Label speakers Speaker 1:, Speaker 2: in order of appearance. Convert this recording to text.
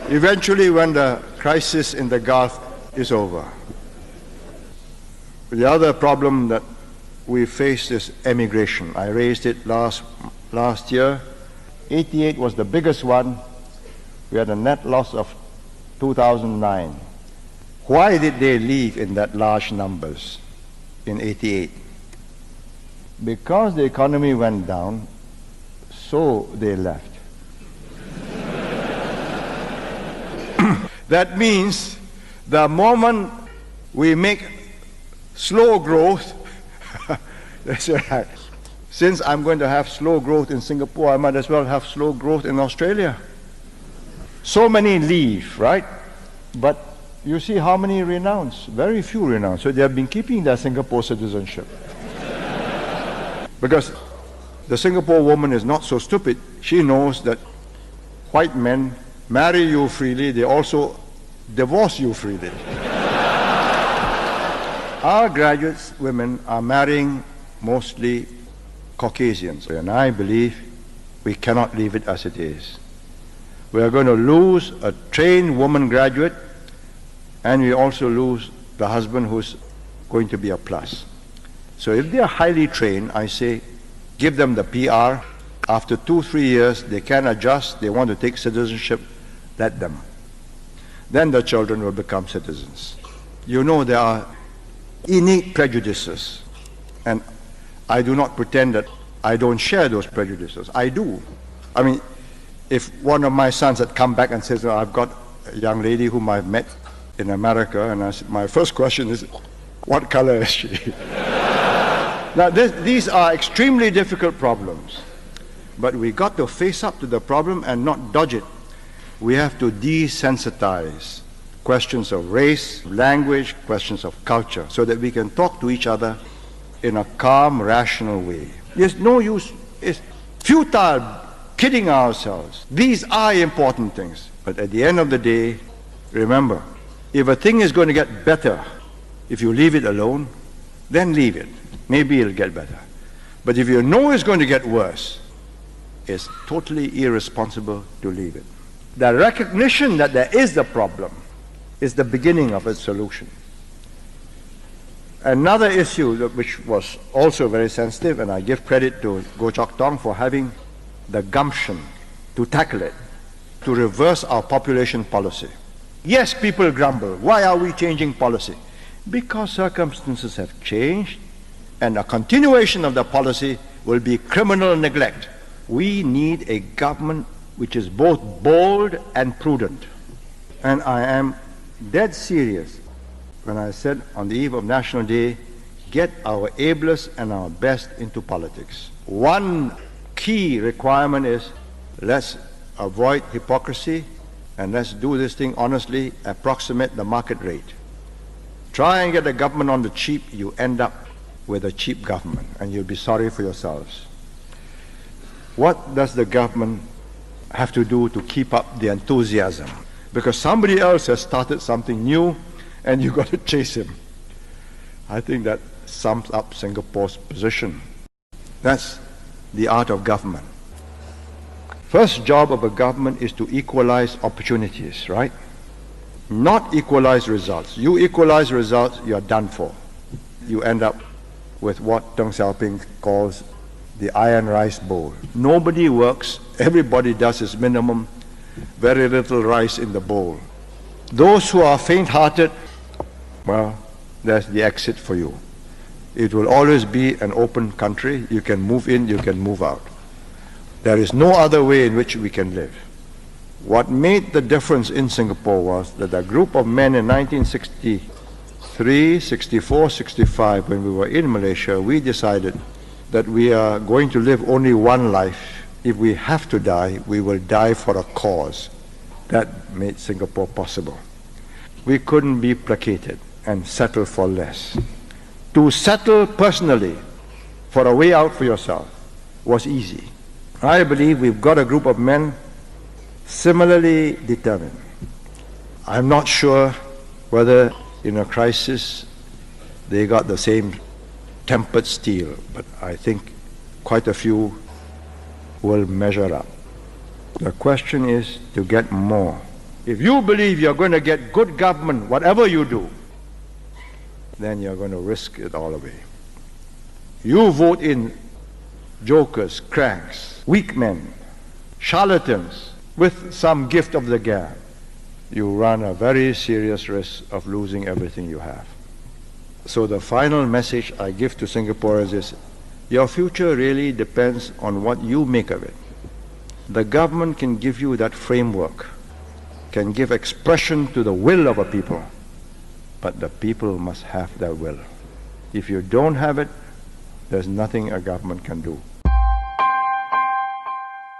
Speaker 1: eventually when the crisis in the Gulf is over. The other problem that we face is emigration. I raised it last year. 88 was the biggest one. We had a net loss of 2009. Why did they leave in that large numbers in 88? Because the economy went down, so they left. That means the moment we make slow growth, since I'm going to have slow growth in Singapore, I might as well have slow growth in Australia. So many leave, right? But you see how many renounce? Very few renounce. So they have been keeping their Singapore citizenship. Because the Singapore woman is not so stupid. She knows that white men marry you freely, they also divorce you freely. Our graduates, women, are marrying mostly Caucasians, and I believe we cannot leave it as it is. We are going to lose a trained woman graduate, and we also lose the husband who's going to be a plus. So if they are highly trained, I say, give them the PR. After 2-3 years, they can adjust, they want to take citizenship, let them. Then the children will become citizens. You know, there are innate prejudices, and I do not pretend that I don't share those prejudices. I do. I mean, if one of my sons had come back and says, I've got a young lady whom I've met in America, and my first question is, what color is she? Now, these are extremely difficult problems, but we got to face up to the problem and not dodge it. We have to desensitize questions of race, language, questions of culture, so that we can talk to each other in a calm, rational way. There's no use, it's futile kidding ourselves. These are important things, but at the end of the day, remember, if a thing is going to get better, if you leave it alone, then leave it. Maybe it'll get better. But if you know it's going to get worse, it's totally irresponsible to leave it. The recognition that there is the problem is the beginning of its solution. Another issue which was also very sensitive, and I give credit to Goh Chok Tong for having the gumption to tackle it, to reverse our population policy. Yes, people grumble, why are we changing policy? Because circumstances have changed, and a continuation of the policy will be criminal neglect. We need a government which is both bold and prudent. And I am dead serious when I said on the eve of National Day, get our ablest and our best into politics. One key requirement is, let's avoid hypocrisy and let's do this thing honestly, approximate the market rate. Try and get the government on the cheap, you end up with a cheap government, and you'll be sorry for yourselves. What does the government have to do to keep up the enthusiasm? Because somebody else has started something new, and you've got to chase him. I think that sums up Singapore's position. That's the art of government. First job of a government is to equalize opportunities, right? Not equalize results. You equalize results, you're done for. You end up with what Deng Xiaoping calls the iron rice bowl. Nobody works, everybody does his minimum, very little rice in the bowl. Those who are faint-hearted, well, there's the exit for you. It will always be an open country. You can move in, you can move out. There is no other way in which we can live. What made the difference in Singapore was that a group of men in 1963, 64, 65, when we were in Malaysia, we decided that we are going to live only one life. If we have to die, we will die for a cause. That made Singapore possible. We couldn't be placated and settle for less. To settle personally for a way out for yourself was easy. I believe we've got a group of men similarly determined. I'm not sure whether in a crisis they got the same tempered steel, but I think quite a few will measure up. The question is to get more If you believe you're going to get good government, whatever you do, then you're going to risk it all away. You vote in jokers, cranks, weak men, charlatans with some gift of the gab, you run a very serious risk of losing everything you have. So the final message I give to Singaporeans is, your future really depends on what you make of it. The government can give you that framework, can give expression to the will of a people, but the people must have that will. If you don't have it, there's nothing a government can do.